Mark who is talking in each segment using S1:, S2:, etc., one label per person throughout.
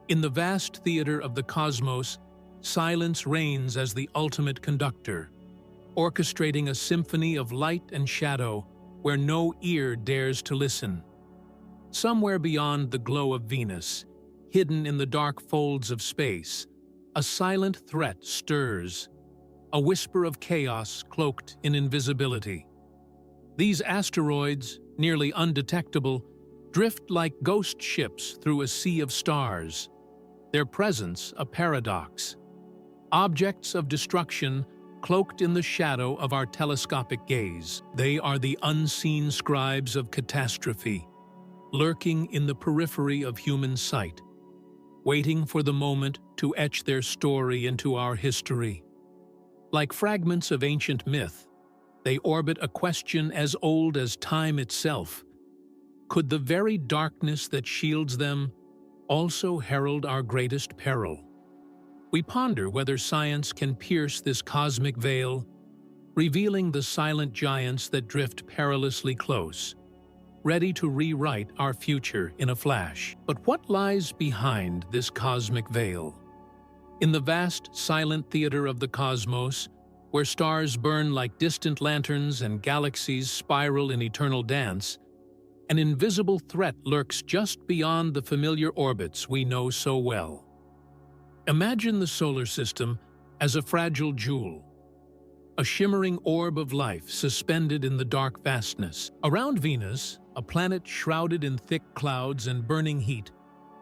S1: In the vast theater of the cosmos, silence reigns as the ultimate conductor, orchestrating a symphony of light and shadow where no ear dares to listen. Somewhere beyond the glow of Venus, hidden in the dark folds of space, a silent threat stirs, a whisper of chaos cloaked in invisibility. These asteroids, nearly undetectable, drift like ghost ships through a sea of stars, their presence a paradox. Objects of destruction cloaked in the shadow of our telescopic gaze. They are the unseen scribes of catastrophe, lurking in the periphery of human sight, waiting for the moment to etch their story into our history. Like fragments of ancient myth, they orbit a question as old as time itself. Could the very darkness that shields them also herald our greatest peril? We ponder whether science can pierce this cosmic veil, revealing the silent giants that drift perilously close, ready to rewrite our future in a flash. But what lies behind this cosmic veil? In the vast, silent theater of the cosmos, where stars burn like distant lanterns and galaxies spiral in eternal dance, an invisible threat lurks just beyond the familiar orbits we know so well. Imagine the solar system as a fragile jewel, a shimmering orb of life suspended in the dark vastness. Around Venus, a planet shrouded in thick clouds and burning heat,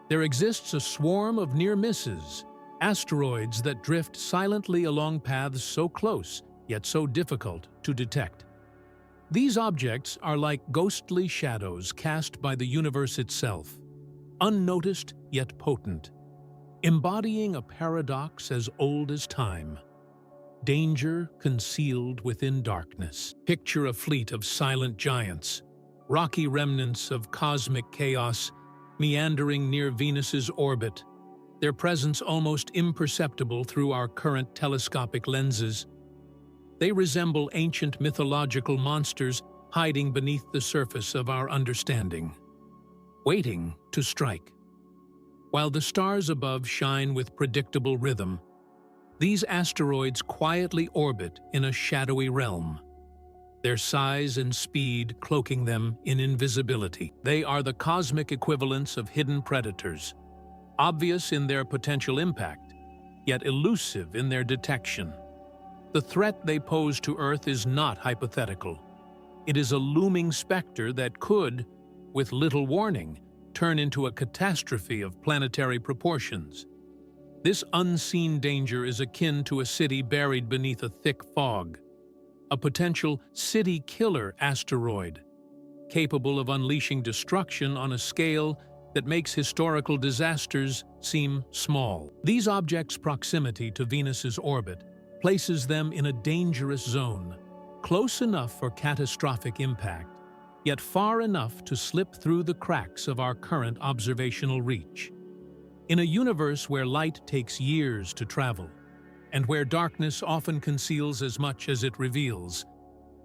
S1: there exists a swarm of near misses, asteroids that drift silently along paths so close, yet so difficult to detect. These objects are like ghostly shadows cast by the universe itself, unnoticed yet potent, embodying a paradox as old as time. Danger concealed within darkness. Picture a fleet of silent giants, rocky remnants of cosmic chaos, meandering near Venus's orbit, their presence almost imperceptible through our current telescopic lenses. They resemble ancient mythological monsters hiding beneath the surface of our understanding, waiting to strike. While the stars above shine with predictable rhythm, these asteroids quietly orbit in a shadowy realm, their size and speed cloaking them in invisibility. They are the cosmic equivalents of hidden predators, obvious in their potential impact, yet elusive in their detection. The threat they pose to Earth is not hypothetical. It is a looming specter that could, with little warning, turn into a catastrophe of planetary proportions. This unseen danger is akin to a city buried beneath a thick fog, a potential city-killer asteroid, capable of unleashing destruction on a scale that makes historical disasters seem small. These objects' proximity to Venus's orbit places them in a dangerous zone, close enough for catastrophic impact, yet far enough to slip through the cracks of our current observational reach. In a universe where light takes years to travel, and where darkness often conceals as much as it reveals,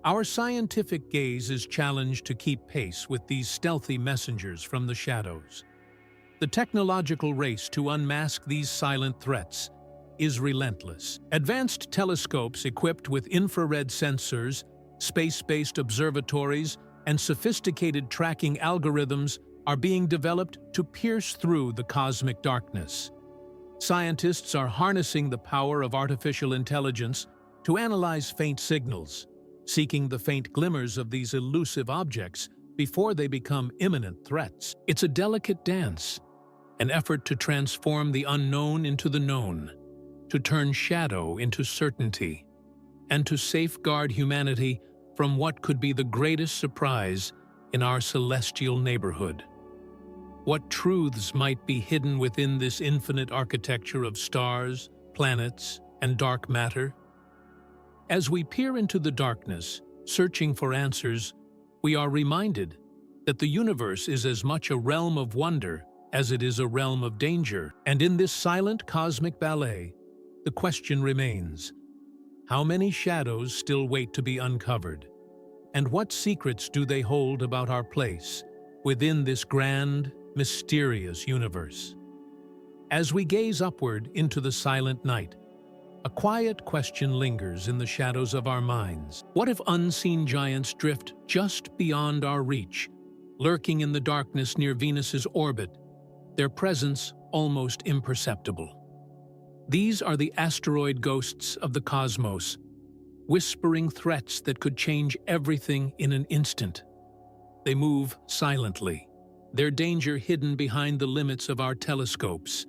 S1: our scientific gaze is challenged to keep pace with these stealthy messengers from the shadows. The technological race to unmask these silent threats is relentless. Advanced telescopes equipped with infrared sensors, space-based observatories, and sophisticated tracking algorithms are being developed to pierce through the cosmic darkness. Scientists are harnessing the power of artificial intelligence to analyze faint signals, seeking the faint glimmers of these elusive objects before they become imminent threats. It's a delicate dance, an effort to transform the unknown into the known, to turn shadow into certainty, and to safeguard humanity from what could be the greatest surprise in our celestial neighborhood. What truths might be hidden within this infinite architecture of stars, planets, and dark matter? As we peer into the darkness, searching for answers, we are reminded that the universe is as much a realm of wonder as it is a realm of danger. And in this silent cosmic ballet, the question remains: how many shadows still wait to be uncovered? And what secrets do they hold about our place within this grand, mysterious universe? As we gaze upward into the silent night, a quiet question lingers in the shadows of our minds. What if unseen giants drift just beyond our reach, lurking in the darkness near Venus's orbit, their presence almost imperceptible? These are the asteroid ghosts of the cosmos, whispering threats that could change everything in an instant. They move silently, their danger hidden behind the limits of our telescopes.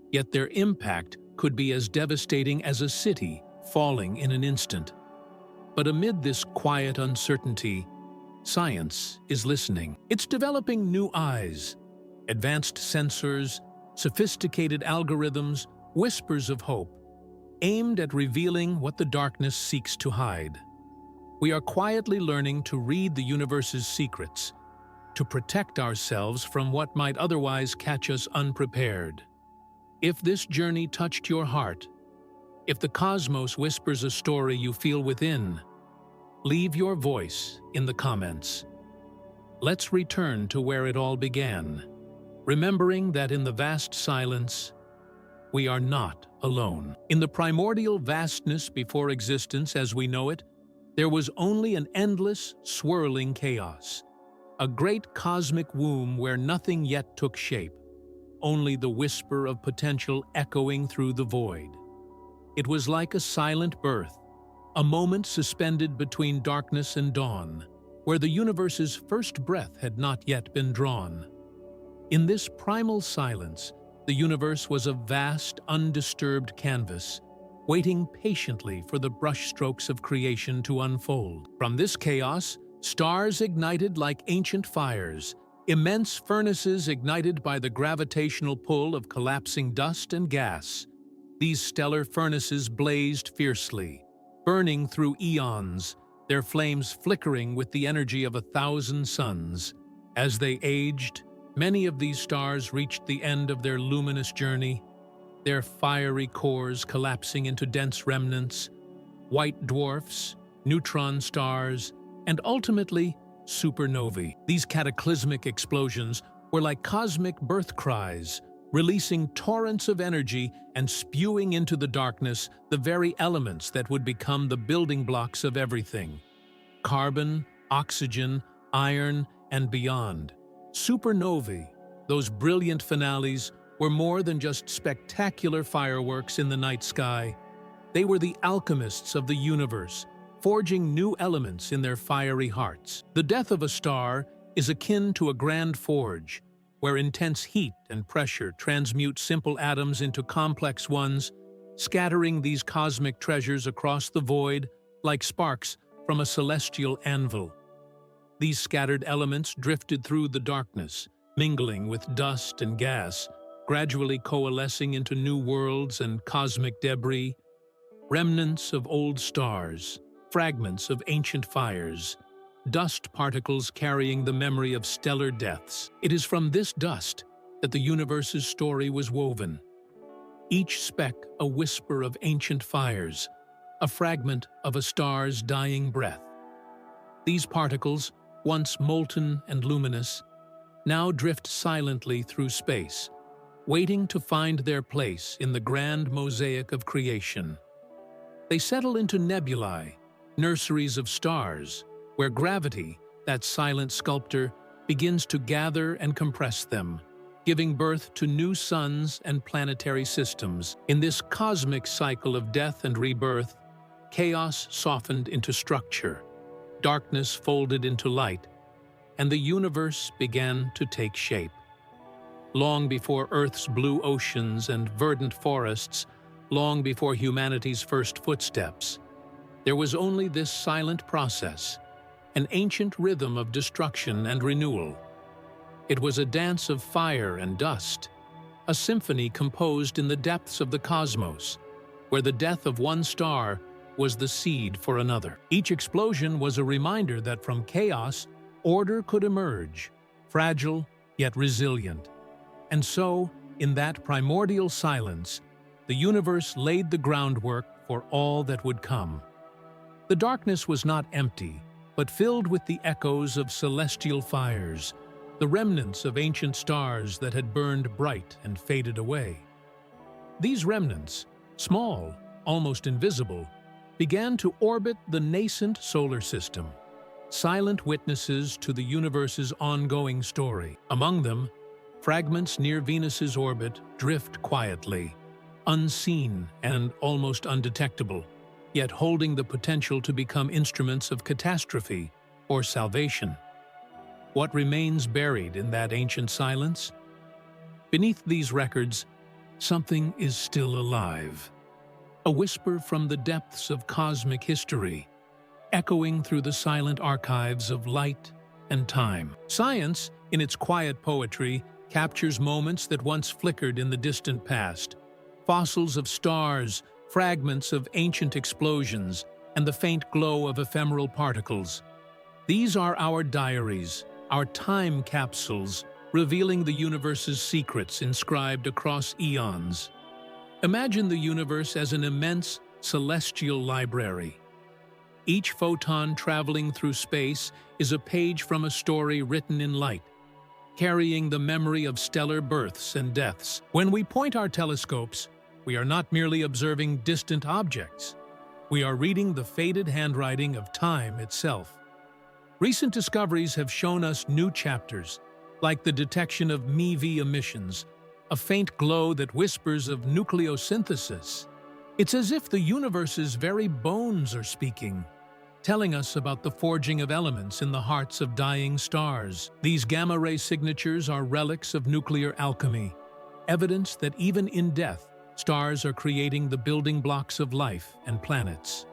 S1: Yet their impact could be as devastating as a city falling in an instant. But amid this quiet uncertainty, science is listening. It's developing new eyes, advanced sensors, sophisticated algorithms, whispers of hope, aimed at revealing what the darkness seeks to hide. We are quietly learning to read the universe's secrets, to protect ourselves from what might otherwise catch us unprepared. If this journey touched your heart, if the cosmos whispers a story you feel within, leave your voice in the comments. Let's return to where it all began, remembering that in the vast silence, we are not alone. In the primordial vastness before existence as we know it, there was only an endless, swirling chaos, a great cosmic womb where nothing yet took shape, only the whisper of potential echoing through the void. It was like a silent birth, a moment suspended between darkness and dawn, where the universe's first breath had not yet been drawn. In this primal silence, the universe was a vast, undisturbed canvas, waiting patiently for the brushstrokes of creation to unfold. From this chaos, stars ignited like ancient fires, immense furnaces ignited by the gravitational pull of collapsing dust and gas. These stellar furnaces blazed fiercely, burning through eons, their flames flickering with the energy of 1,000 suns. As they aged, many of these stars reached the end of their luminous journey, their fiery cores collapsing into dense remnants, white dwarfs, neutron stars, and ultimately, supernovae. These cataclysmic explosions were like cosmic birth cries, releasing torrents of energy and spewing into the darkness the very elements that would become the building blocks of everything: carbon, oxygen, iron, and beyond. Supernovae, those brilliant finales, were more than just spectacular fireworks in the night sky. They were the alchemists of the universe, forging new elements in their fiery hearts. The death of a star is akin to a grand forge, where intense heat and pressure transmute simple atoms into complex ones, scattering these cosmic treasures across the void like sparks from a celestial anvil. These scattered elements drifted through the darkness, mingling with dust and gas, gradually coalescing into new worlds and cosmic debris, remnants of old stars, fragments of ancient fires, dust particles carrying the memory of stellar deaths. It is from this dust that the universe's story was woven. Each speck a whisper of ancient fires, a fragment of a star's dying breath. These particles, once molten and luminous, now drift silently through space, waiting to find their place in the grand mosaic of creation. They settle into nebulae, nurseries of stars, where gravity, that silent sculptor, begins to gather and compress them, giving birth to new suns and planetary systems. In this cosmic cycle of death and rebirth, chaos softened into structure, darkness folded into light, and the universe began to take shape. Long before Earth's blue oceans and verdant forests, long before humanity's first footsteps, there was only this silent process, an ancient rhythm of destruction and renewal. It was a dance of fire and dust, a symphony composed in the depths of the cosmos, where the death of one star was the seed for another. Each explosion was a reminder that from chaos, order could emerge, fragile yet resilient. And so, in that primordial silence, the universe laid the groundwork for all that would come. The darkness was not empty, but filled with the echoes of celestial fires, the remnants of ancient stars that had burned bright and faded away. These remnants, small, almost invisible, began to orbit the nascent solar system, silent witnesses to the universe's ongoing story. Among them, fragments near Venus's orbit drift quietly, unseen and almost undetectable, yet holding the potential to become instruments of catastrophe or salvation. What remains buried in that ancient silence? Beneath these records, something is still alive. A whisper from the depths of cosmic history, echoing through the silent archives of light and time. Science, in its quiet poetry, captures moments that once flickered in the distant past. Fossils of stars, fragments of ancient explosions, and the faint glow of ephemeral particles. These are our diaries, our time capsules, revealing the universe's secrets inscribed across eons. Imagine the universe as an immense celestial library. Each photon traveling through space is a page from a story written in light, carrying the memory of stellar births and deaths. When we point our telescopes, we are not merely observing distant objects. We are reading the faded handwriting of time itself. Recent discoveries have shown us new chapters, like the detection of MeV emissions, a faint glow that whispers of nucleosynthesis. It's as if the universe's very bones are speaking, telling us about the forging of elements in the hearts of dying stars. These gamma-ray signatures are relics of nuclear alchemy, evidence that even in death, stars are creating the building blocks of life and planets.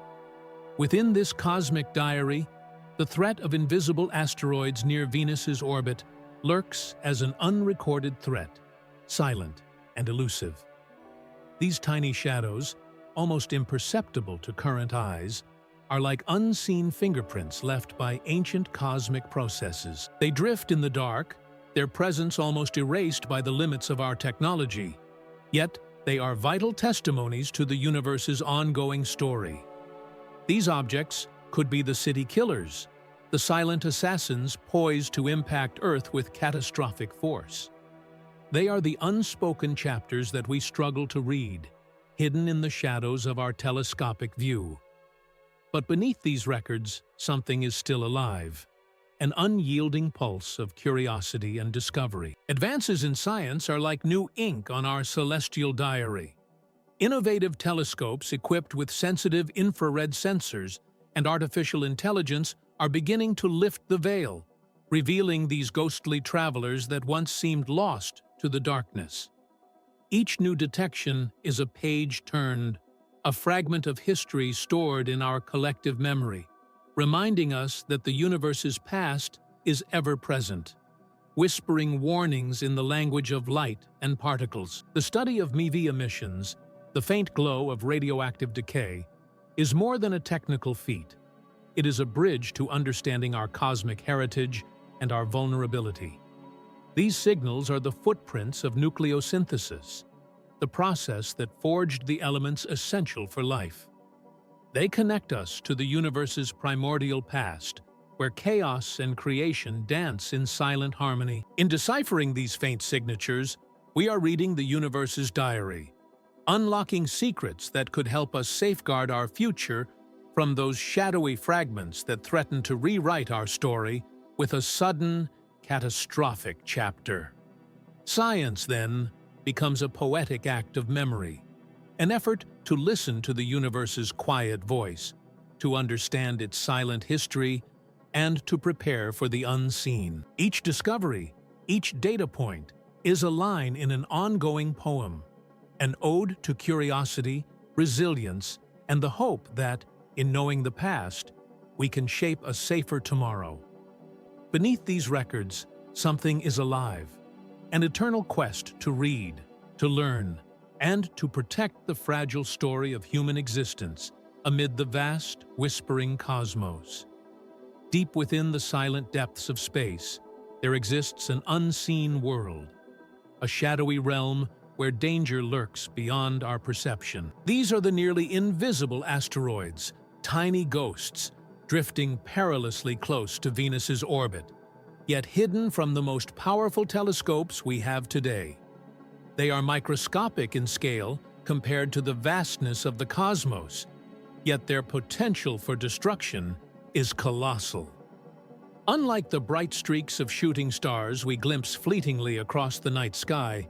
S1: Within this cosmic diary, the threat of invisible asteroids near Venus's orbit lurks as an unrecorded threat, silent and elusive. These tiny shadows, almost imperceptible to current eyes, are like unseen fingerprints left by ancient cosmic processes. They drift in the dark, their presence almost erased by the limits of our technology. Yet, they are vital testimonies to the universe's ongoing story. These objects could be the city killers, the silent assassins poised to impact Earth with catastrophic force. They are the unspoken chapters that we struggle to read, hidden in the shadows of our telescopic view. But beneath these records, something is still alive, an unyielding pulse of curiosity and discovery. Advances in science are like new ink on our celestial diary. Innovative telescopes equipped with sensitive infrared sensors and artificial intelligence are beginning to lift the veil, revealing these ghostly travelers that once seemed lost to the darkness. Each new detection is a page turned, a fragment of history stored in our collective memory, reminding us that the universe's past is ever present, whispering warnings in the language of light and particles. The study of MeV emissions, the faint glow of radioactive decay, is more than a technical feat. It is a bridge to understanding our cosmic heritage and our vulnerability. These signals are the footprints of nucleosynthesis, the process that forged the elements essential for life. They connect us to the universe's primordial past, where chaos and creation dance in silent harmony. In deciphering these faint signatures, we are reading the universe's diary, unlocking secrets that could help us safeguard our future from those shadowy fragments that threaten to rewrite our story with a sudden, catastrophic chapter. Science, then, becomes a poetic act of memory, an effort to listen to the universe's quiet voice, to understand its silent history, and to prepare for the unseen. Each discovery, each data point, is a line in an ongoing poem, an ode to curiosity, resilience, and the hope that, in knowing the past, we can shape a safer tomorrow. Beneath these records, something is alive, an eternal quest to read, to learn, and to protect the fragile story of human existence amid the vast, whispering cosmos. Deep within the silent depths of space, there exists an unseen world, a shadowy realm where danger lurks beyond our perception. These are the nearly invisible asteroids, tiny ghosts, drifting perilously close to Venus's orbit, yet hidden from the most powerful telescopes we have today. They are microscopic in scale, compared to the vastness of the cosmos, yet their potential for destruction is colossal. Unlike the bright streaks of shooting stars we glimpse fleetingly across the night sky,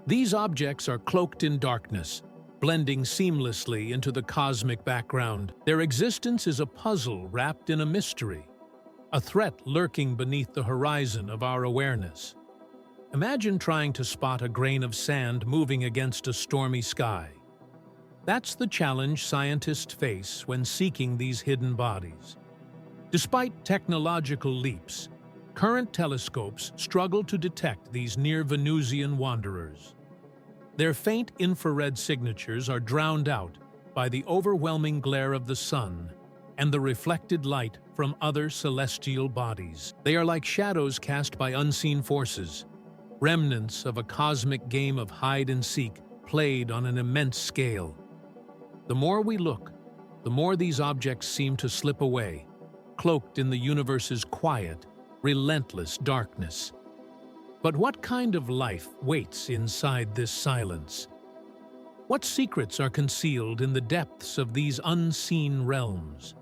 S1: these objects are cloaked in darkness, blending seamlessly into the cosmic background. Their existence is a puzzle wrapped in a mystery, a threat lurking beneath the horizon of our awareness. Imagine trying to spot a grain of sand moving against a stormy sky. That's the challenge scientists face when seeking these hidden bodies. Despite technological leaps, current telescopes struggle to detect these near-Venusian wanderers. Their faint infrared signatures are drowned out by the overwhelming glare of the sun and the reflected light from other celestial bodies. They are like shadows cast by unseen forces, remnants of a cosmic game of hide-and-seek played on an immense scale. The more we look, the more these objects seem to slip away, cloaked in the universe's quiet, relentless darkness. But what kind of life waits inside this silence? What secrets are concealed in the depths of these unseen realms?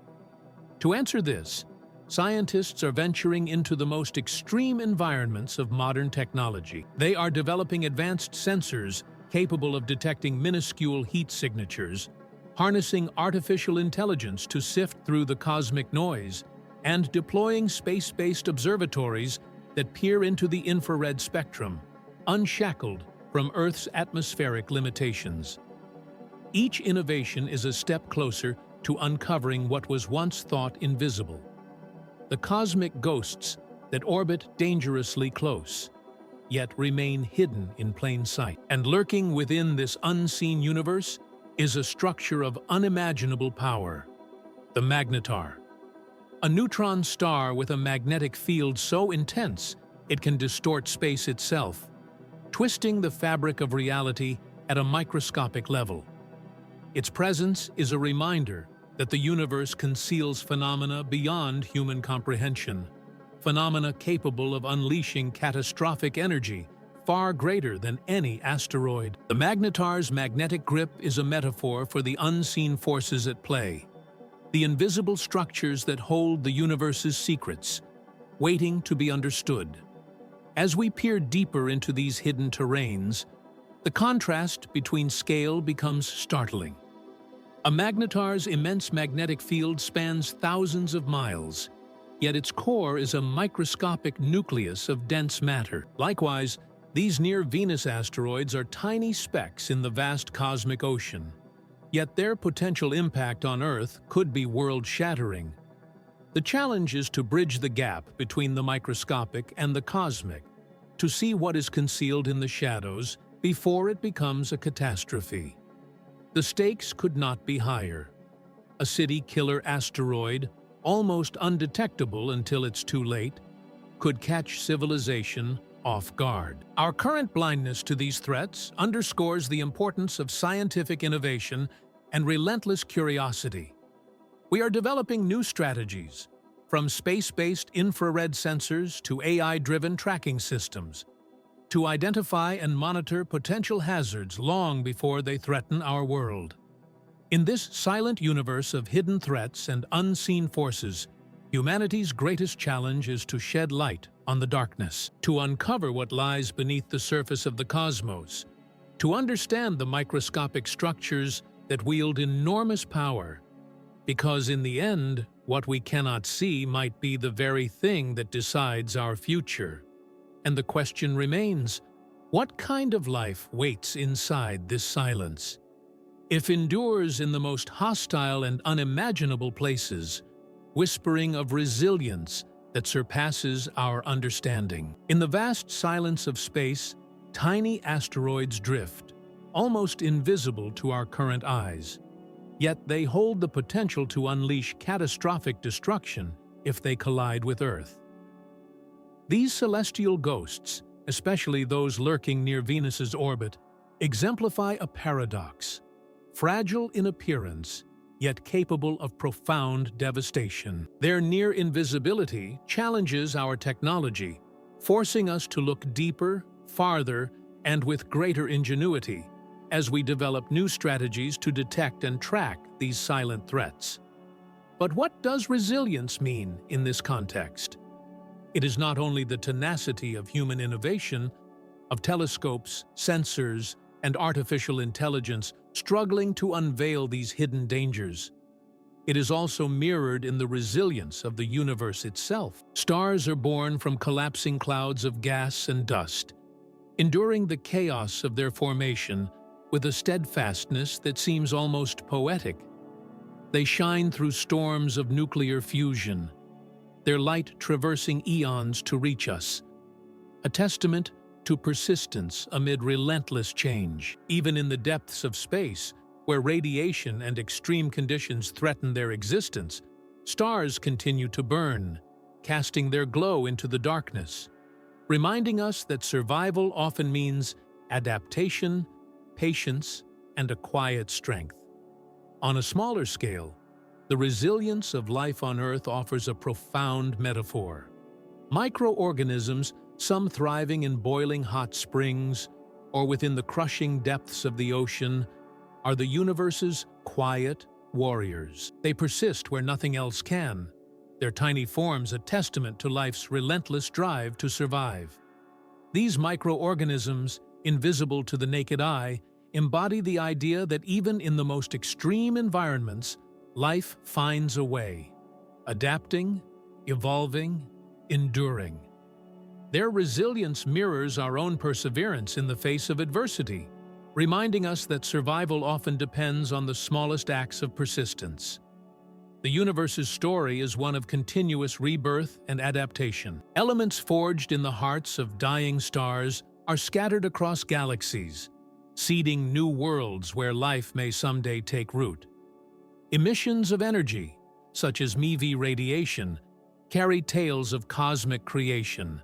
S1: To answer this, scientists are venturing into the most extreme environments of modern technology. They are developing advanced sensors capable of detecting minuscule heat signatures, harnessing artificial intelligence to sift through the cosmic noise, and deploying space-based observatories that peer into the infrared spectrum, unshackled from Earth's atmospheric limitations. Each innovation is a step closer to uncovering what was once thought invisible: the cosmic ghosts that orbit dangerously close, yet remain hidden in plain sight. And lurking within this unseen universe is a structure of unimaginable power: the Magnetar. A neutron star with a magnetic field so intense it can distort space itself, twisting the fabric of reality at a microscopic level. Its presence is a reminder that the universe conceals phenomena beyond human comprehension, phenomena capable of unleashing catastrophic energy far greater than any asteroid. The Magnetar's magnetic grip is a metaphor for the unseen forces at play, the invisible structures that hold the universe's secrets, waiting to be understood. As we peer deeper into these hidden terrains, the contrast between scale becomes startling. A magnetar's immense magnetic field spans thousands of miles, yet its core is a microscopic nucleus of dense matter. Likewise, these near-Venus asteroids are tiny specks in the vast cosmic ocean, yet their potential impact on Earth could be world-shattering. The challenge is to bridge the gap between the microscopic and the cosmic, to see what is concealed in the shadows before it becomes a catastrophe. The stakes could not be higher. A city-killer asteroid, almost undetectable until it's too late, could catch civilization off guard. Our current blindness to these threats underscores the importance of scientific innovation and relentless curiosity. We are developing new strategies, from space-based infrared sensors to AI-driven tracking systems, to identify and monitor potential hazards long before they threaten our world. In this silent universe of hidden threats and unseen forces, humanity's greatest challenge is to shed light on the darkness, to uncover what lies beneath the surface of the cosmos, to understand the microscopic structures that wield enormous power, because in the end, what we cannot see might be the very thing that decides our future. And the question remains, what kind of life waits inside this silence? If endures in the most hostile and unimaginable places, whispering of resilience that surpasses our understanding. In the vast silence of space, tiny asteroids drift, almost invisible to our current eyes. Yet they hold the potential to unleash catastrophic destruction if they collide with Earth. These celestial ghosts, especially those lurking near Venus's orbit, exemplify a paradox: fragile in appearance, yet capable of profound devastation. Their near invisibility challenges our technology, forcing us to look deeper, farther, and with greater ingenuity, as we develop new strategies to detect and track these silent threats. But what does resilience mean in this context? It is not only the tenacity of human innovation, of telescopes, sensors, and artificial intelligence struggling to unveil these hidden dangers. It is also mirrored in the resilience of the universe itself. Stars are born from collapsing clouds of gas and dust, enduring the chaos of their formation with a steadfastness that seems almost poetic. They shine through storms of nuclear fusion, their light traversing eons to reach us, a testament to persistence amid relentless change. Even in the depths of space, where radiation and extreme conditions threaten their existence, stars continue to burn, casting their glow into the darkness, reminding us that survival often means adaptation, patience, and a quiet strength. On a smaller scale, the resilience of life on Earth offers a profound metaphor. Microorganisms, some thriving in boiling hot springs or within the crushing depths of the ocean, are the universe's quiet warriors. They persist where nothing else can, their tiny forms a testament to life's relentless drive to survive. These microorganisms, invisible to the naked eye, embody the idea that even in the most extreme environments, life finds a way, adapting, evolving, enduring. Their resilience mirrors our own perseverance in the face of adversity, reminding us that survival often depends on the smallest acts of persistence. The universe's story is one of continuous rebirth and adaptation. Elements forged in the hearts of dying stars are scattered across galaxies, seeding new worlds where life may someday take root. Emissions of energy, such as MeV radiation, carry tales of cosmic creation,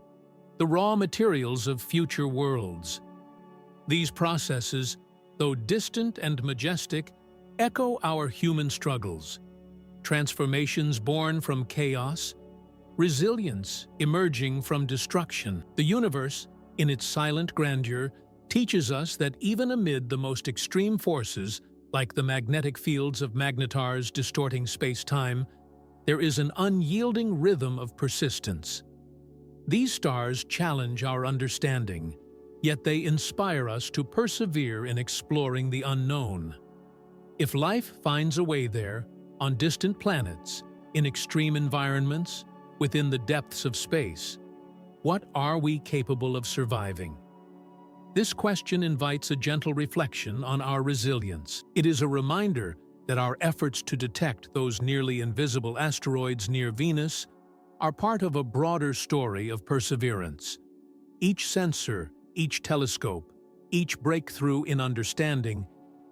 S1: the raw materials of future worlds. These processes, though distant and majestic, echo our human struggles. Transformations born from chaos, resilience emerging from destruction. The universe, in its silent grandeur, teaches us that even amid the most extreme forces, like the magnetic fields of Magnetars distorting space-time, there is an unyielding rhythm of persistence. These stars challenge our understanding, yet they inspire us to persevere in exploring the unknown. If life finds a way there, on distant planets, in extreme environments, within the depths of space, what are we capable of surviving? This question invites a gentle reflection on our resilience. It is a reminder that our efforts to detect those nearly invisible asteroids near Venus are part of a broader story of perseverance. Each sensor, each telescope, each breakthrough in understanding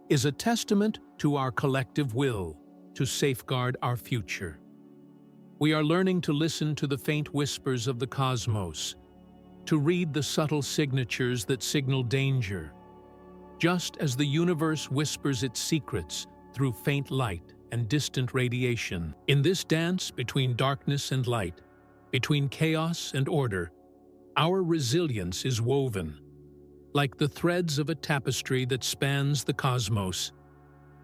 S1: is a testament to our collective will to safeguard our future. We are learning to listen to the faint whispers of the cosmos, to read the subtle signatures that signal danger, just as the universe whispers its secrets through faint light and distant radiation. In this dance between darkness and light, between chaos and order, our resilience is woven. Like the threads of a tapestry that spans the cosmos,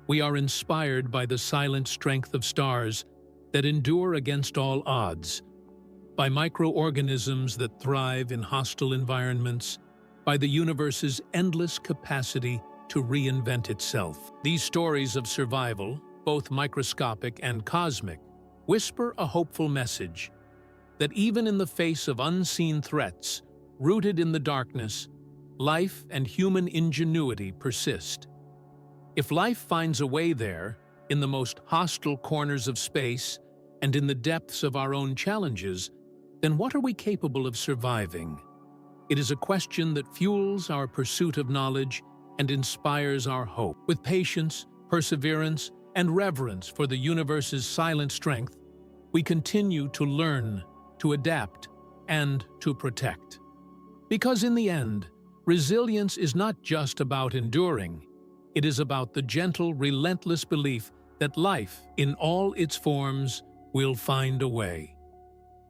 S1: we are inspired by the silent strength of stars that endure against all odds, by microorganisms that thrive in hostile environments, by the universe's endless capacity to reinvent itself. These stories of survival, both microscopic and cosmic, whisper a hopeful message that even in the face of unseen threats, rooted in the darkness, life and human ingenuity persist. If life finds a way there, in the most hostile corners of space and in the depths of our own challenges, then what are we capable of surviving? It is a question that fuels our pursuit of knowledge and inspires our hope. With patience, perseverance, and reverence for the universe's silent strength, we continue to learn, to adapt, and to protect. Because in the end, resilience is not just about enduring. It is about the gentle, relentless belief that life, in all its forms, will find a way.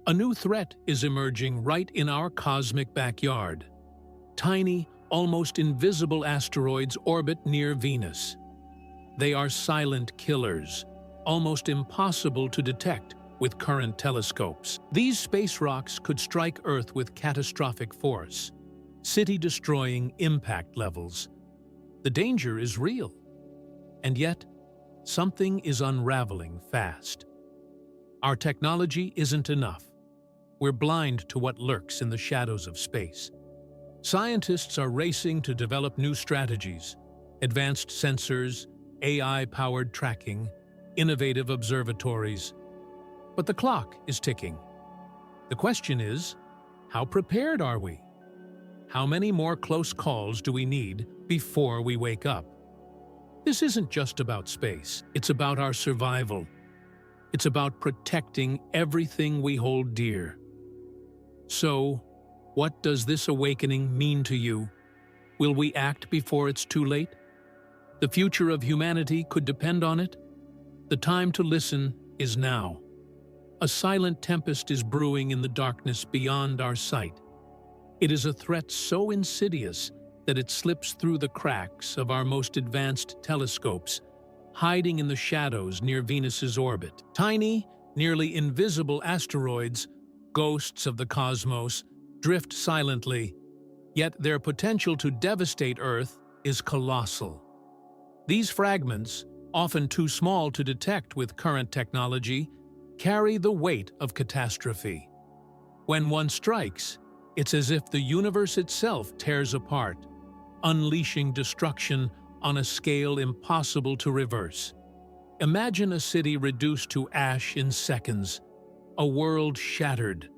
S1: A new threat is emerging right in our cosmic backyard. Tiny, almost invisible asteroids orbit near Venus. They are silent killers, almost impossible to detect with current telescopes. These space rocks could strike Earth with catastrophic force, city-destroying impact levels. The danger is real. And yet, something is unraveling fast. Our technology isn't enough. We're blind to what lurks in the shadows of space. Scientists are racing to develop new strategies, advanced sensors, AI-powered tracking, innovative observatories. But the clock is ticking. The question is, how prepared are we? How many more close calls do we need before we wake up? This isn't just about space. It's about our survival. It's about protecting everything we hold dear. So, what does this awakening mean to you? Will we act before it's too late? The future of humanity could depend on it. The time to listen is now. A silent tempest is brewing in the darkness beyond our sight. It is a threat so insidious that it slips through the cracks of our most advanced telescopes, hiding in the shadows near Venus's orbit. Tiny, nearly invisible asteroids, ghosts of the cosmos, drift silently, yet their potential to devastate Earth is colossal. These fragments, often too small to detect with current technology, carry the weight of catastrophe. When one strikes, it's as if the universe itself tears apart, unleashing destruction on a scale impossible to reverse. Imagine a city reduced to ash in seconds, a world shattered,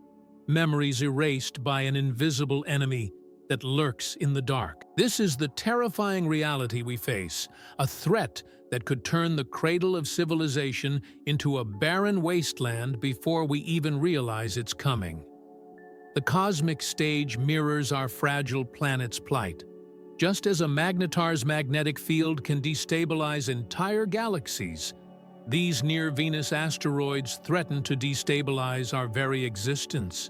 S1: memories erased by an invisible enemy that lurks in the dark. This is the terrifying reality we face, a threat that could turn the cradle of civilization into a barren wasteland before we even realize it's coming. The cosmic stage mirrors our fragile planet's plight. Just as a magnetar's magnetic field can destabilize entire galaxies, these near-Venus asteroids threaten to destabilize our very existence.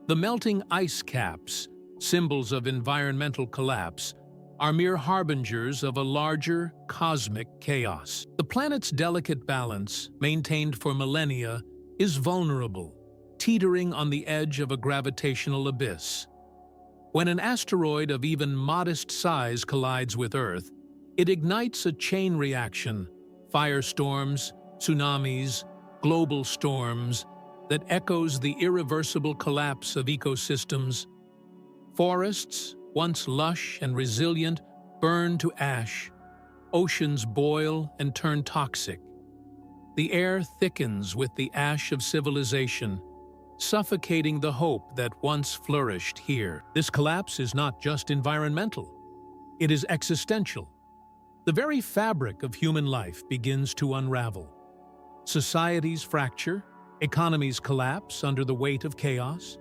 S1: The melting ice caps, symbols of environmental collapse, are mere harbingers of a larger cosmic chaos. The planet's delicate balance, maintained for millennia, is vulnerable, teetering on the edge of a gravitational abyss. When an asteroid of even modest size collides with Earth, it ignites a chain reaction, firestorms, tsunamis, global storms, that echoes the irreversible collapse of ecosystems. Forests, once lush and resilient, burn to ash. Oceans boil and turn toxic. The air thickens with the ash of civilization, suffocating the hope that once flourished here. This collapse is not just environmental. It is existential. The very fabric of human life begins to unravel. Societies fracture, economies collapse under the weight of chaos.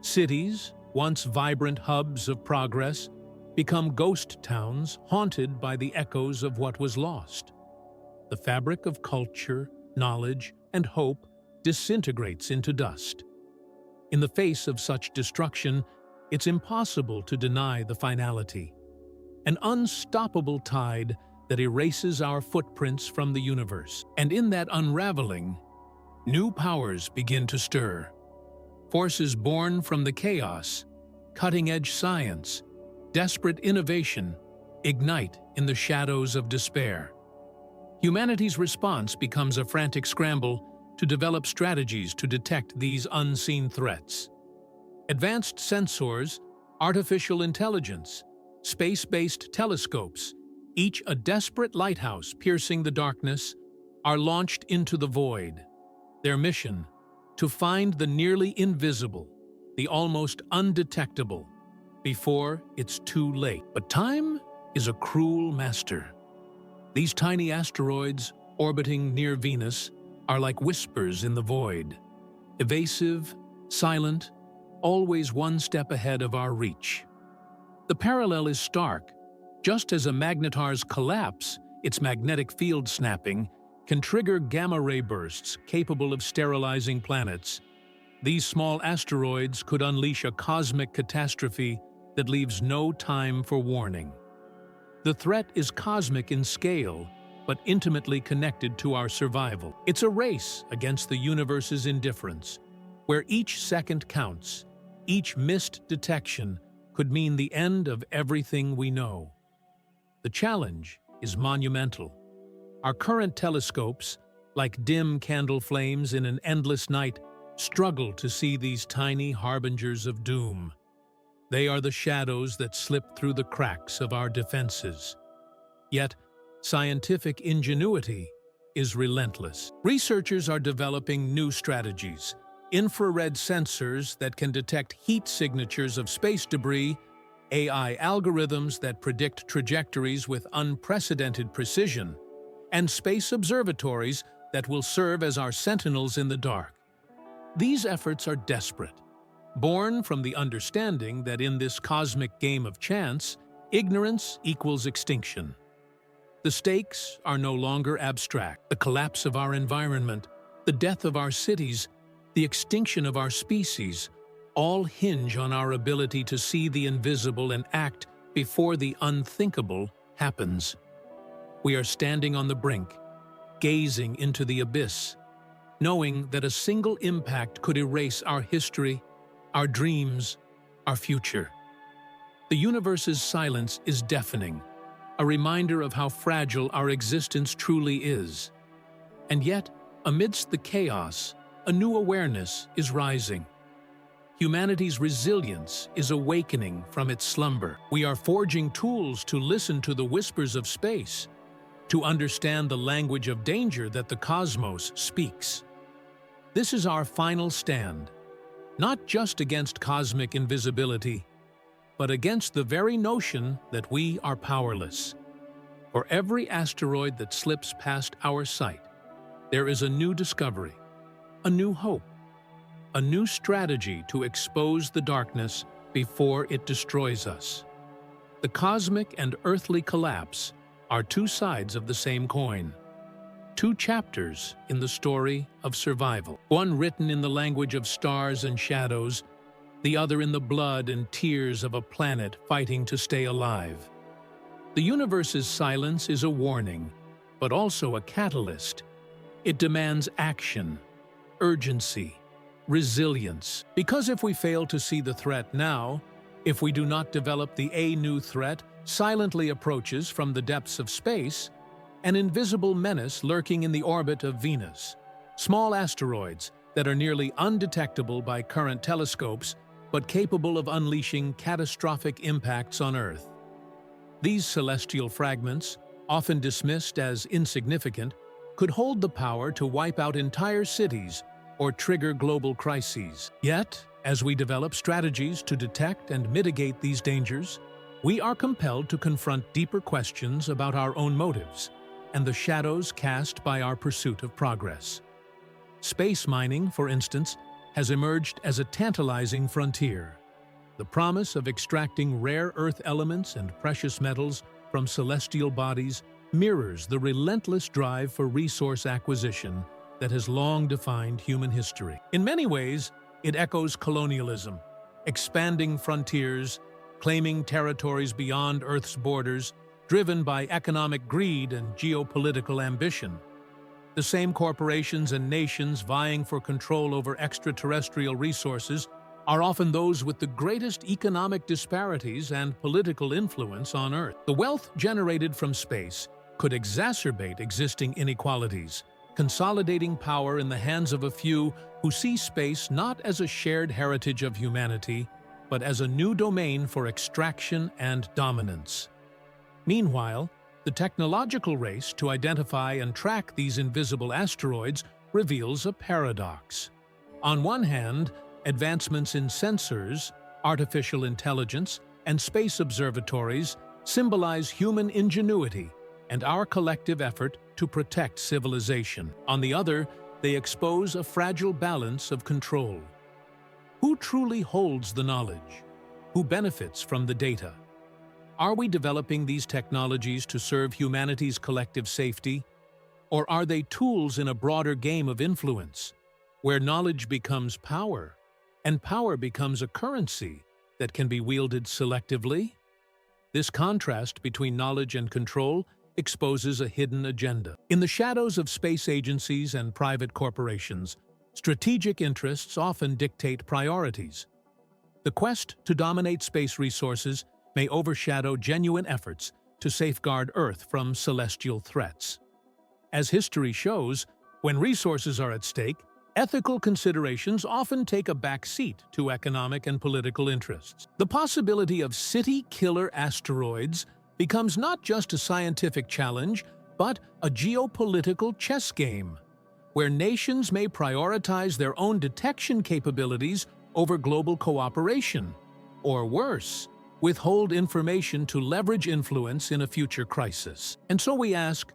S1: Cities, once vibrant hubs of progress, become ghost towns haunted by the echoes of what was lost. The fabric of culture, knowledge, and hope disintegrates into dust. In the face of such destruction, it's impossible to deny the finality. An unstoppable tide that erases our footprints from the universe. And in that unraveling, new powers begin to stir. Forces born from the chaos, cutting-edge science, desperate innovation, ignite in the shadows of despair. Humanity's response becomes a frantic scramble to develop strategies to detect these unseen threats. Advanced sensors, artificial intelligence, space-based telescopes, each a desperate lighthouse piercing the darkness, are launched into the void. Their mission: to find the nearly invisible, the almost undetectable, before it's too late. But time is a cruel master. These tiny asteroids, orbiting near Venus, are like whispers in the void, evasive, silent, always one step ahead of our reach. The parallel is stark. Just as a magnetar's collapse, its magnetic field snapping, can trigger gamma-ray bursts capable of sterilizing planets, these small asteroids could unleash a cosmic catastrophe that leaves no time for warning. The threat is cosmic in scale, but intimately connected to our survival. It's a race against the universe's indifference, where each second counts, each missed detection could mean the end of everything we know. The challenge is monumental. Our current telescopes, like dim candle flames in an endless night, struggle to see these tiny harbingers of doom. They are the shadows that slip through the cracks of our defenses. Yet, scientific ingenuity is relentless. Researchers are developing new strategies, infrared sensors that can detect heat signatures of space debris, AI algorithms that predict trajectories with unprecedented precision, and space observatories that will serve as our sentinels in the dark. These efforts are desperate, born from the understanding that in this cosmic game of chance, ignorance equals extinction. The stakes are no longer abstract. The collapse of our environment, the death of our cities, the extinction of our species, all hinge on our ability to see the invisible and act before the unthinkable happens. We are standing on the brink, gazing into the abyss, knowing that a single impact could erase our history, our dreams, our future. The universe's silence is deafening, a reminder of how fragile our existence truly is. And yet, amidst the chaos, a new awareness is rising. Humanity's resilience is awakening from its slumber. We are forging tools to listen to the whispers of space, to understand the language of danger that the cosmos speaks. This is our final stand, not just against cosmic invisibility, but against the very notion that we are powerless. For every asteroid that slips past our sight, there is a new discovery, a new hope, a new strategy to expose the darkness before it destroys us. The cosmic and earthly collapse are two sides of the same coin, two chapters in the story of survival, one written in the language of stars and shadows, the other in the blood and tears of a planet fighting to stay alive. The universe's silence is a warning, but also a catalyst. It demands action, urgency, resilience. Because if we fail to see the threat now, if we do not develop a new threat silently approaches from the depths of space, an invisible menace lurking in the orbit of Venus. Small asteroids that are nearly undetectable by current telescopes, but capable of unleashing catastrophic impacts on Earth. These celestial fragments, often dismissed as insignificant, could hold the power to wipe out entire cities or trigger global crises. Yet, as we develop strategies to detect and mitigate these dangers, we are compelled to confront deeper questions about our own motives and the shadows cast by our pursuit of progress. Space mining, for instance, has emerged as a tantalizing frontier. The promise of extracting rare Earth elements and precious metals from celestial bodies mirrors the relentless drive for resource acquisition that has long defined human history. In many ways, it echoes colonialism, expanding frontiers, claiming territories beyond Earth's borders, driven by economic greed and geopolitical ambition. The same corporations and nations vying for control over extraterrestrial resources are often those with the greatest economic disparities and political influence on Earth. The wealth generated from space could exacerbate existing inequalities, consolidating power in the hands of a few who see space not as a shared heritage of humanity, but as a new domain for extraction and dominance. Meanwhile, the technological race to identify and track these invisible asteroids reveals a paradox. On one hand, advancements in sensors, artificial intelligence, and space observatories symbolize human ingenuity and our collective effort to protect civilization. On the other, they expose a fragile balance of control. Who truly holds the knowledge? Who benefits from the data? Are we developing these technologies to serve humanity's collective safety? Or are they tools in a broader game of influence, where knowledge becomes power, and power becomes a currency that can be wielded selectively? This contrast between knowledge and control exposes a hidden agenda. In the shadows of space agencies and private corporations, strategic interests often dictate priorities. The quest to dominate space resources may overshadow genuine efforts to safeguard Earth from celestial threats. As history shows, when resources are at stake, ethical considerations often take a back seat to economic and political interests. The possibility of city-killer asteroids becomes not just a scientific challenge, but a geopolitical chess game, where nations may prioritize their own detection capabilities over global cooperation, or worse, withhold information to leverage influence in a future crisis. And so we ask,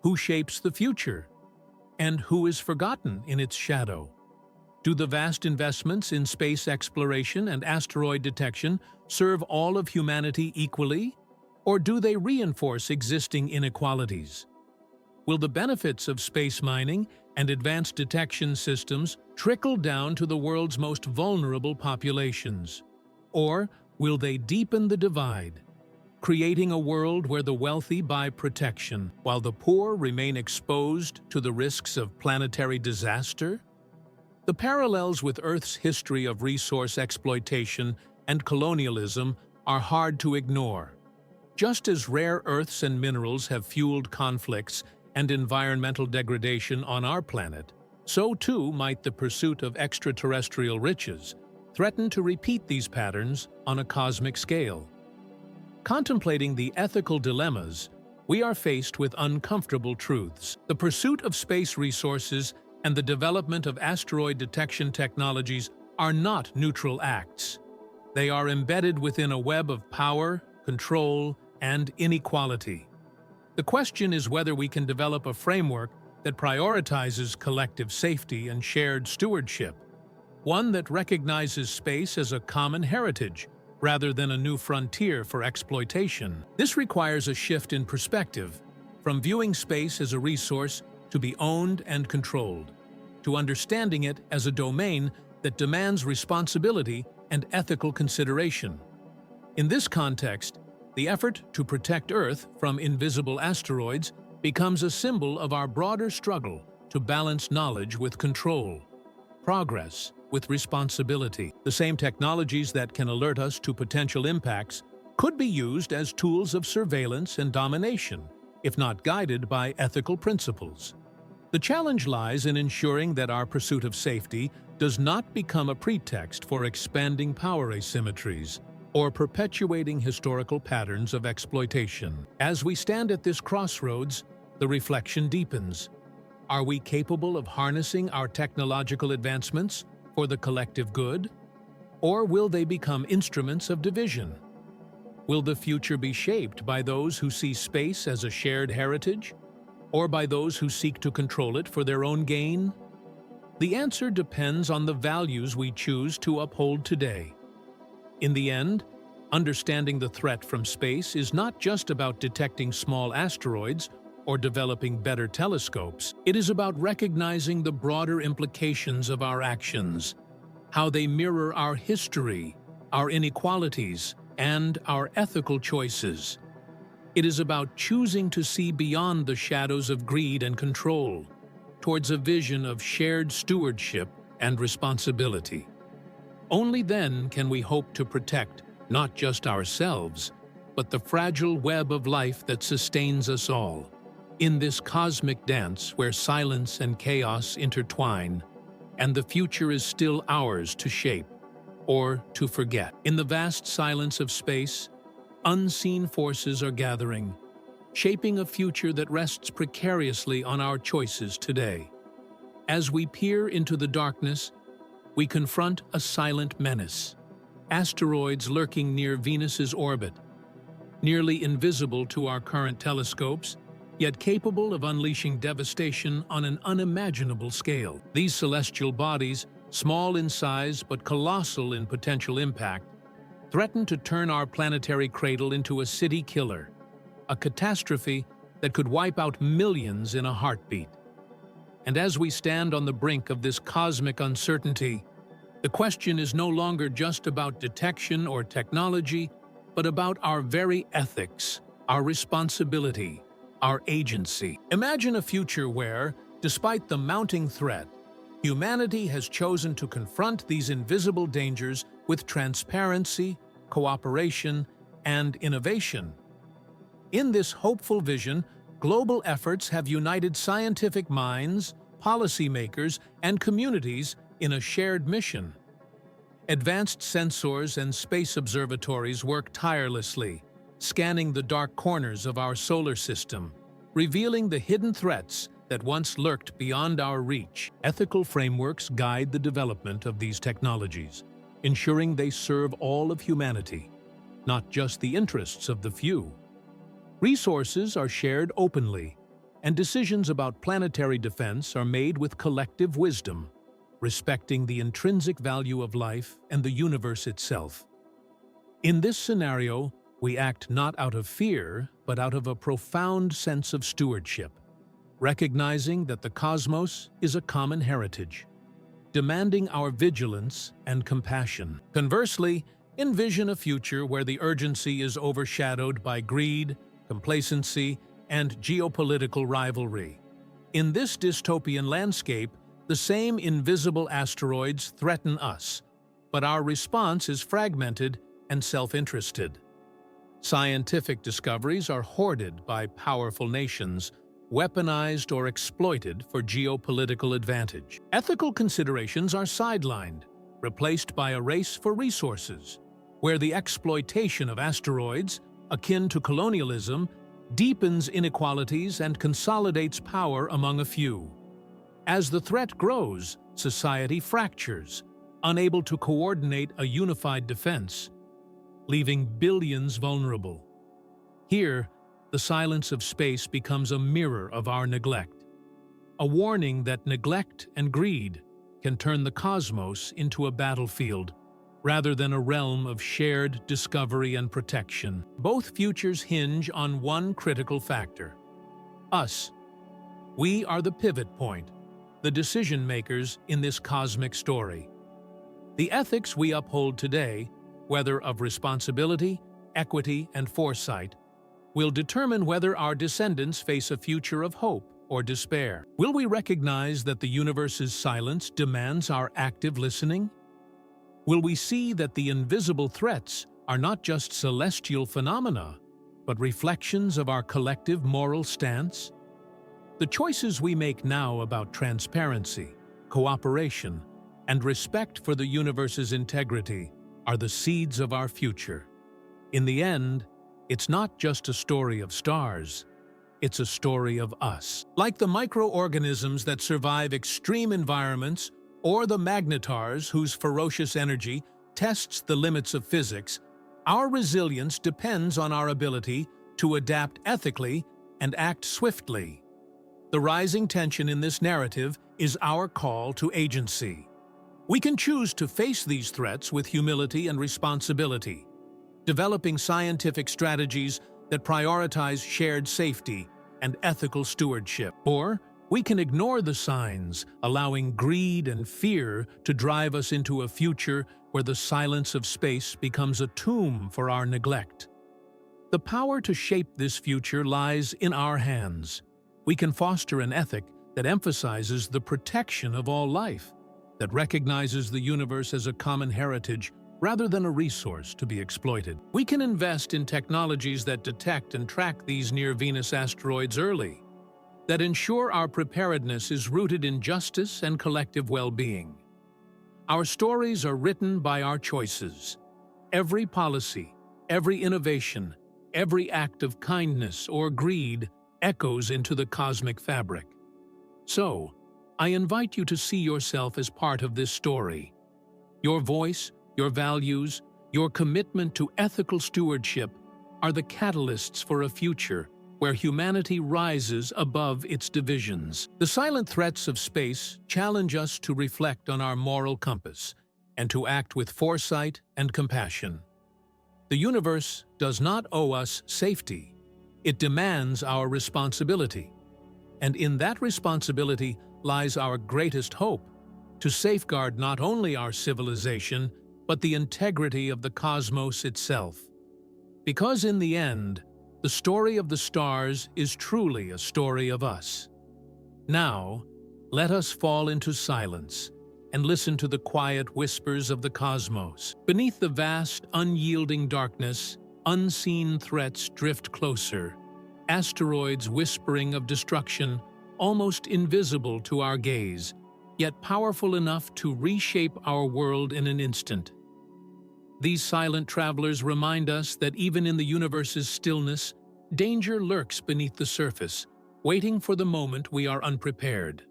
S1: who shapes the future? And who is forgotten in its shadow? Do the vast investments in space exploration and asteroid detection serve all of humanity equally? Or do they reinforce existing inequalities? Will the benefits of space mining and advanced detection systems trickle down to the world's most vulnerable populations? Or will they deepen the divide, creating a world where the wealthy buy protection while the poor remain exposed to the risks of planetary disaster? The parallels with Earth's history of resource exploitation and colonialism are hard to ignore. Just as rare earths and minerals have fueled conflicts and environmental degradation on our planet, so too might the pursuit of extraterrestrial riches threaten to repeat these patterns on a cosmic scale. Contemplating the ethical dilemmas, we are faced with uncomfortable truths. The pursuit of space resources and the development of asteroid detection technologies are not neutral acts. They are embedded within a web of power, control, and inequality. The question is whether we can develop a framework that prioritizes collective safety and shared stewardship, one that recognizes space as a common heritage rather than a new frontier for exploitation. This requires a shift in perspective, from viewing space as a resource to be owned and controlled, to understanding it as a domain that demands responsibility and ethical consideration. In this context, the effort to protect Earth from invisible asteroids becomes a symbol of our broader struggle to balance knowledge with control, progress with responsibility. The same technologies that can alert us to potential impacts could be used as tools of surveillance and domination, if not guided by ethical principles. The challenge lies in ensuring that our pursuit of safety does not become a pretext for expanding power asymmetries or perpetuating historical patterns of exploitation. As we stand at this crossroads, the reflection deepens. Are we capable of harnessing our technological advancements for the collective good? Or will they become instruments of division? Will the future be shaped by those who see space as a shared heritage, or by those who seek to control it for their own gain? The answer depends on the values we choose to uphold today. In the end, understanding the threat from space is not just about detecting small asteroids or developing better telescopes. It is about recognizing the broader implications of our actions, how they mirror our history, our inequalities, and our ethical choices. It is about choosing to see beyond the shadows of greed and control, towards a vision of shared stewardship and responsibility. Only then can we hope to protect not just ourselves, but the fragile web of life that sustains us all. In this cosmic dance where silence and chaos intertwine, and the future is still ours to shape or to forget. In the vast silence of space, unseen forces are gathering, shaping a future that rests precariously on our choices today. As we peer into the darkness, we confront a silent menace. Asteroids lurking near Venus's orbit, nearly invisible to our current telescopes, yet capable of unleashing devastation on an unimaginable scale. These celestial bodies, small in size but colossal in potential impact, threaten to turn our planetary cradle into a city killer, a catastrophe that could wipe out millions in a heartbeat. And as we stand on the brink of this cosmic uncertainty, The question is no longer just about detection or technology, but about our very ethics, our responsibility, our agency. Imagine a future where, despite the mounting threat, humanity has chosen to confront these invisible dangers with transparency, cooperation, and innovation. In this hopeful vision, global efforts have united scientific minds, policymakers, and communities in a shared mission. Advanced sensors and space observatories work tirelessly, scanning the dark corners of our solar system, revealing the hidden threats that once lurked beyond our reach. Ethical frameworks guide the development of these technologies, ensuring they serve all of humanity, not just the interests of the few. Resources are shared openly, and decisions about planetary defense are made with collective wisdom, respecting the intrinsic value of life and the universe itself. In this scenario, we act not out of fear, but out of a profound sense of stewardship, recognizing that the cosmos is a common heritage, demanding our vigilance and compassion. Conversely, envision a future where the urgency is overshadowed by greed, complacency, and geopolitical rivalry. In this dystopian landscape, the same invisible asteroids threaten us, but our response is fragmented and self-interested. Scientific discoveries are hoarded by powerful nations, weaponized or exploited for geopolitical advantage. Ethical considerations are sidelined, replaced by a race for resources, where the exploitation of asteroids, akin to colonialism, deepens inequalities and consolidates power among a few. As the threat grows, society fractures, unable to coordinate a unified defense, leaving billions vulnerable. Here, the silence of space becomes a mirror of our neglect, a warning that neglect and greed can turn the cosmos into a battlefield rather than a realm of shared discovery and protection. Both futures hinge on one critical factor: us. We are the pivot point, the decision-makers in this cosmic story. The ethics we uphold today, whether of responsibility, equity, and foresight, will determine whether our descendants face a future of hope or despair. Will we recognize that the universe's silence demands our active listening? Will we see that the invisible threats are not just celestial phenomena, but reflections of our collective moral stance? The choices we make now about transparency, cooperation, and respect for the universe's integrity are the seeds of our future. In the end, it's not just a story of stars, it's a story of us. Like the microorganisms that survive extreme environments, or the Magnetars whose ferocious energy tests the limits of physics, our resilience depends on our ability to adapt ethically and act swiftly. The rising tension in this narrative is our call to agency. We can choose to face these threats with humility and responsibility, developing scientific strategies that prioritize shared safety and ethical stewardship. Or we can ignore the signs, allowing greed and fear to drive us into a future where the silence of space becomes a tomb for our neglect. The power to shape this future lies in our hands. We can foster an ethic that emphasizes the protection of all life, that recognizes the universe as a common heritage rather than a resource to be exploited. We can invest in technologies that detect and track these near-Venus asteroids early, that ensure our preparedness is rooted in justice and collective well-being. Our stories are written by our choices. Every policy, every innovation, every act of kindness or greed echoes into the cosmic fabric. So, I invite you to see yourself as part of this story. Your voice, your values, your commitment to ethical stewardship are the catalysts for a future where humanity rises above its divisions. The silent threats of space challenge us to reflect on our moral compass and to act with foresight and compassion. The universe does not owe us safety. It demands our responsibility. And in that responsibility lies our greatest hope: to safeguard not only our civilization, but the integrity of the cosmos itself. Because in the end, the story of the stars is truly a story of us. Now, let us fall into silence and listen to the quiet whispers of the cosmos. Beneath the vast, unyielding darkness, unseen threats drift closer, asteroids whispering of destruction, almost invisible to our gaze, yet powerful enough to reshape our world in an instant. These silent travelers remind us that even in the universe's stillness, danger lurks beneath the surface, waiting for the moment we are unprepared.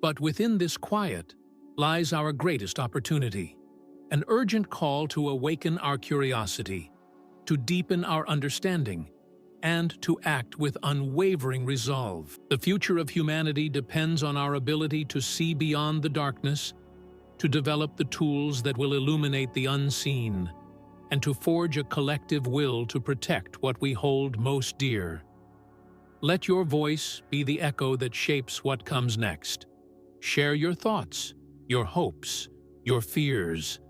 S1: But within this quiet lies our greatest opportunity, an urgent call to awaken our curiosity, to deepen our understanding, and to act with unwavering resolve. The future of humanity depends on our ability to see beyond the darkness, to develop the tools that will illuminate the unseen, and to forge a collective will to protect what we hold most dear. Let your voice be the echo that shapes what comes next. Share your thoughts, your hopes, your fears,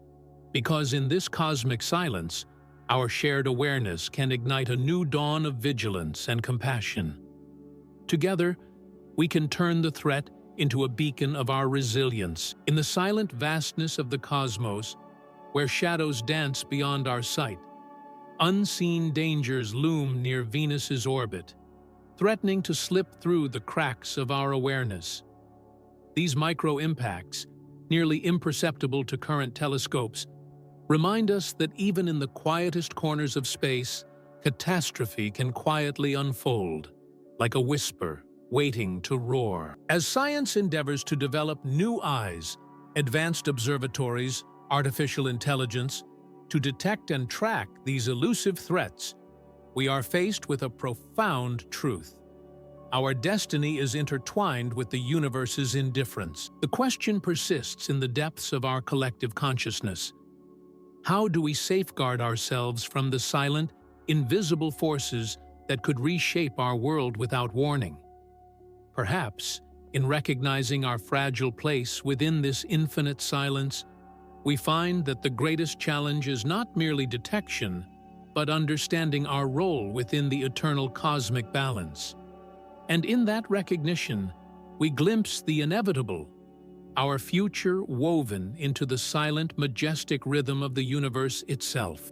S1: because in this cosmic silence, our shared awareness can ignite a new dawn of vigilance and compassion. Together, we can turn the threat into a beacon of our resilience. In the silent vastness of the cosmos, where shadows dance beyond our sight, unseen dangers loom near Venus's orbit, threatening to slip through the cracks of our awareness. These micro-impacts, nearly imperceptible to current telescopes, remind us that even in the quietest corners of space, catastrophe can quietly unfold, like a whisper waiting to roar. As science endeavors to develop new eyes, advanced observatories, artificial intelligence, to detect and track these elusive threats, we are faced with a profound truth. Our destiny is intertwined with the universe's indifference. The question persists in the depths of our collective consciousness. How do we safeguard ourselves from the silent, invisible forces that could reshape our world without warning? Perhaps, in recognizing our fragile place within this infinite silence, we find that the greatest challenge is not merely detection, but understanding our role within the eternal cosmic balance. And in that recognition, we glimpse the inevitable, our future woven into the silent, majestic rhythm of the universe itself.